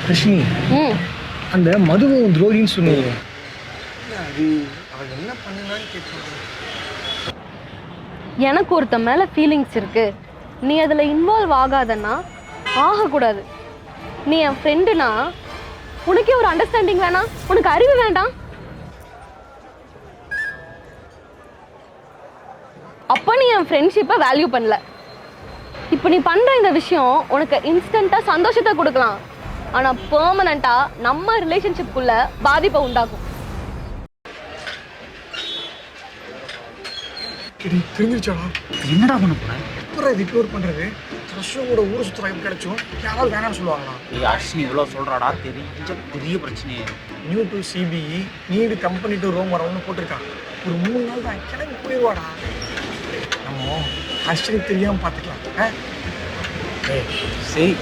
கிருஷ்ணி, ம் அந்த மதுவும் துரோகின்னு சொன்னீங்க. அது அவள் என்ன பண்ணுனான்னு கேட்பாங்க. எனக்கு ஒருத்த மேல ஃபீலிங்ஸ் இருக்கு, நீ அதுல இன்வால்வ் ஆகாதன்னா ஆகக்கூடாது. நீ என் ஃப்ரெண்டுனா உனக்கே ஒரு அண்டர்ஸ்டாண்டிங் வேணாம்? உனக்கு அறிவு வேண்டாம்? அப்ப நீ என் ஃப்ரெண்ட்ஷிப்பை வேல்யூ பண்ணல. இப்போ நீ பண்ற இந்த விஷயம் உனக்கு இன்ஸ்டன்ட்டா சந்தோஷத்தை கொடுக்கலாம், ஆனா பெர்மனண்டா நம்ம ரிலேஷன்ஷிப்புக்குள்ள பாதிப்பை உண்டாக்கும். தெரிஞ்சிருச்சாடா? என்னடா பண்ண போறேன்? அப்புறம் இது இக்னோர் பண்றது? க்ரஷோட ஊர் சுற்றுலா கிடைச்சோம், யாராவது வேணாம்னு சொல்லுவாங்களா? அஸ்வினி இவ்வளோ சொல்றாடா, தெரிஞ்ச பெரிய பிரச்சனையே. New to CBE, need company to ரோம் வரவுன்னு போட்டிருக்கான். ஒரு 3 நாள் தான், கிளம்பி போயிடுவாடா. நம்ம அஸ்வினி தெரியாமல் பார்த்துக்கலாம். சரி